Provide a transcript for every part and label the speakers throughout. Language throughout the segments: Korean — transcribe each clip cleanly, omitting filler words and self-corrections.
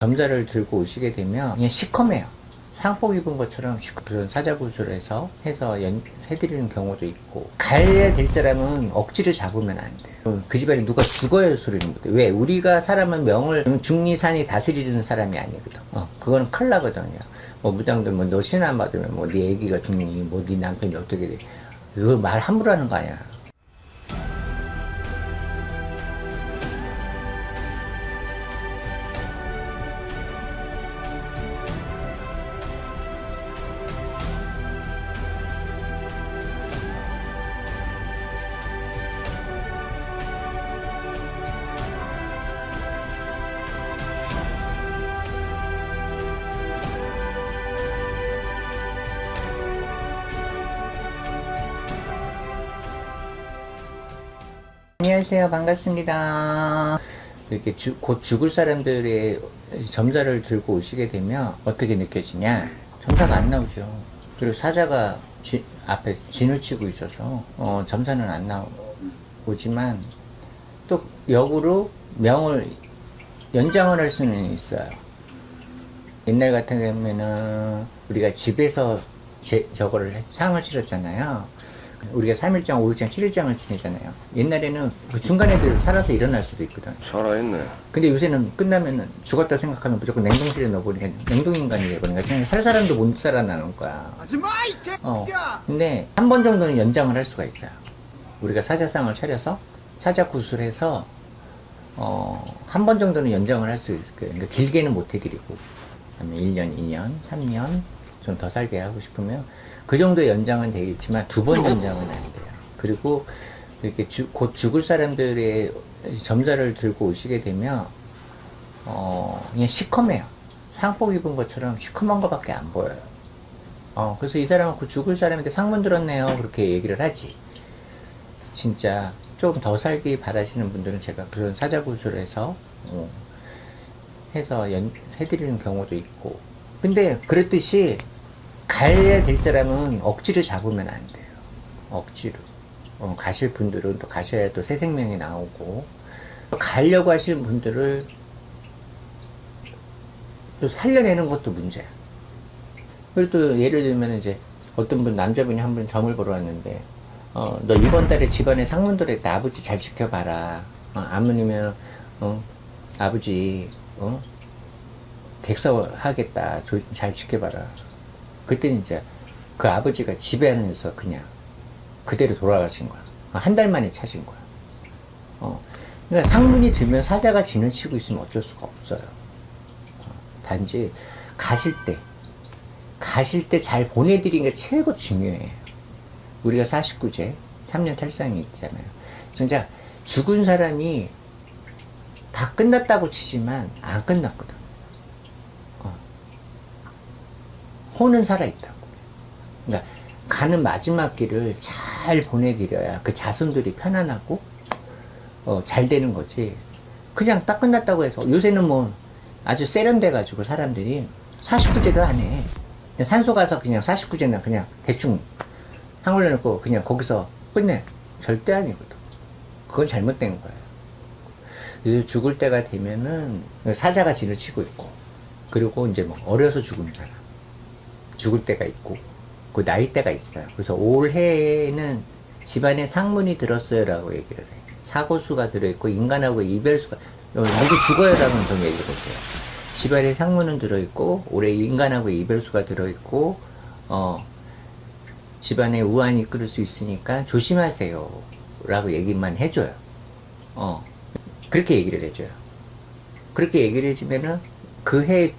Speaker 1: 점자를 들고 오시게 되면 그냥 시커매요. 상복 입은 것처럼 그런 사자구슬 해서 해드리는 경우도 있고, 가야 될 사람은 억지로 잡으면 안 돼요. 그 집안에 누가 죽어야 소리는 못해. 왜? 우리가 사람은 명을 중리산이 다스리는 사람이 아니거든. 그거는 큰일 나거든요. 뭐 무당들 뭐 너 신안 받으면 뭐 네 애기가 죽니, 뭐 네 남편이 어떻게 돼. 그거 말 함부로 하는 거 아니야. 안녕하세요. 반갑습니다. 이렇게 곧 죽을 사람들의 점자를 들고 오시게 되면 어떻게 느껴지냐? 점사가 안 나오죠. 그리고 사자가 앞에 진을 치고 있어서 점사는 안 나오지만 또 역으로 명을 연장을 할 수는 있어요. 옛날 같은 경우에는 우리가 집에서 저거를 상을 치렀잖아요. 우리가 3일장, 5일장, 7일장을 지내잖아요. 옛날에는 그 중간에도 살아서 일어날 수도 있거든.
Speaker 2: 살아있네.
Speaker 1: 근데 요새는 끝나면은 죽었다 생각하면 무조건 냉동실에 넣어버리니까 냉동인간이 돼버리니까 그냥 살 사람도 못 살아나는 거야. 근데 한 번 정도는 연장을 할 수가 있어요. 우리가 사자상을 차려서 사자구슬해서 한 번 정도는 연장을 할 수 있어요. 그러니까 길게는 못 해드리고 1년, 2년, 3년 좀 더 살게 하고 싶으면 그 정도의 연장은 되겠지만 2번 연장은 안 돼요. 그리고 이렇게 곧 죽을 사람들의 점자를 들고 오시게 되면 그냥 시커매요. 상복 입은 것처럼 시커먼 것밖에 안 보여요. 그래서 이 사람은 곧 죽을 사람인데 상문 들었네요. 그렇게 얘기를 하지. 진짜 조금 더 살기 바라시는 분들은 제가 그런 사자구슬해서 해드리는 경우도 있고. 근데 그랬듯이 가야 될 사람은 억지로 잡으면 안 돼요. 억지로. 가실 분들은 또 가셔야 또 새 생명이 나오고, 또 가려고 하시는 분들을 또 살려내는 것도 문제야. 그리고 또 예를 들면 이제 어떤 분, 남자분이 한 분 점을 보러 왔는데, 너 이번 달에 집안에 상문 들어있다. 아버지 잘 지켜봐라. 아버님은, 아버지, 객사하겠다. 잘 지켜봐라. 그때는 이제 그 아버지가 집에 안에서 그냥 그대로 돌아가신 거야. 한 달 만에 찾은 거야. 그러니까 상문이 들면 사자가 진을 치고 있으면 어쩔 수가 없어요. 단지 가실 때 잘 보내드리는 게 최고 중요해요. 우리가 49제 3년 탈상이 있잖아요. 진짜 죽은 사람이 다 끝났다고 치지만 안 끝났거든. 혼은 살아있다고. 그러니까 가는 마지막 길을 잘 보내드려야 그 자손들이 편안하고 잘 되는 거지. 그냥 딱 끝났다고 해서 요새는 뭐 아주 세련돼가지고 사람들이 49제도 안 해. 그냥 산소 가서 그냥 49제나 그냥 대충 한 걸려놓고 그냥 거기서 끝내. 절대 아니거든. 그건 잘못된 거예요. 그래서 죽을 때가 되면은 사자가 진을 치고 있고, 그리고 이제 뭐 어려서 죽은 사람 죽을 때가 있고, 그 나이대가 있어요. 그래서 올해에는 집안에 상문이 들었어요 라고 얘기를 해요. 사고수가 들어있고 인간하고 이별수가, 누구 죽어요 라는 좀 얘기를 해요. 집안에 상문은 들어있고 올해 인간하고 이별수가 들어있고 집안에 우환이 이끌을 수 있으니까 조심하세요 라고 얘기만 해줘요. 그렇게 얘기를 해줘요. 그렇게 얘기를 해주면은 그 해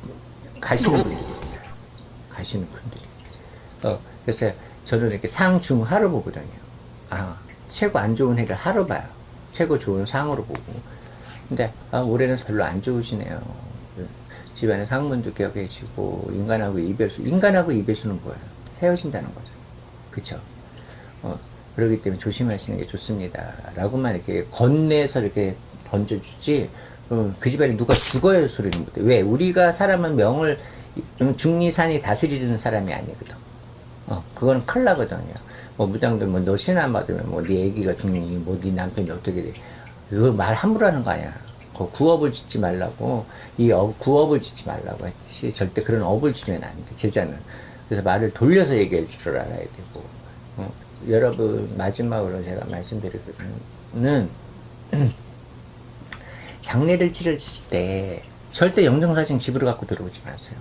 Speaker 1: 가시는 분들이 있어요. 가시는 분들이. 그래서 저는 이렇게 상, 중, 하로 보거든요. 최고 안 좋은 해를 하로 봐요. 최고 좋은 상으로 보고. 근데, 올해는 별로 안 좋으시네요. 집안에 상문도 껴계시고, 인간하고 이별수는 뭐예요? 헤어진다는 거죠. 그쵸? 그러기 때문에 조심하시는 게 좋습니다. 라고만 이렇게 건네서 이렇게 던져주지, 그 집안에 누가 죽어야 소리는 못해. 왜? 우리가 사람은 명을 중리산이 다스리는 사람이 아니거든. 그거는 큰일 나거든요. 뭐 무당들 뭐 너 신안 받으면 뭐 네 애기가 죽니, 뭐 네 남편이 어떻게 돼. 그거 말 함부로 하는 거 아니야. 그 구업을 짓지 말라고, 구업을 짓지 말라고 했듯이 절대 그런 업을 지면 안 돼, 제자는. 그래서 말을 돌려서 얘기할 줄 알아야 되고, 여러분, 마지막으로 제가 말씀드리는, 장례를 치러주실 때, 절대 영정사진 집으로 갖고 들어오지 마세요.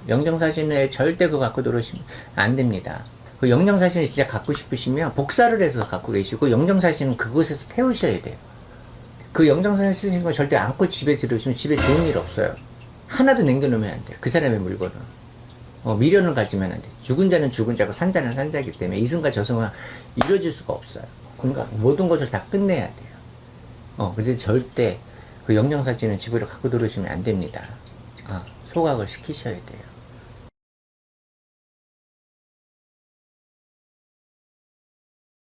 Speaker 1: 영정사진을 절대 그거 갖고 들어오시면 안 됩니다. 그 영정사진을 진짜 갖고 싶으시면 복사를 해서 갖고 계시고, 영정사진은 그곳에서 태우셔야 돼요. 그 영정사진 쓰신 거 절대 안고 집에 들어오시면 집에 좋은 일 없어요. 하나도 남겨놓으면 안 돼요. 그 사람의 물건은. 미련을 가지면 안 돼요. 죽은 자는 죽은 자고 산 자는 산 자이기 때문에 이승과 저승은 이루어질 수가 없어요. 그러니까 모든 것을 다 끝내야 돼요. 근데 절대 그 영정사진은 집으로 갖고 들어오시면 안 됩니다. 소각을 시키셔야 돼요.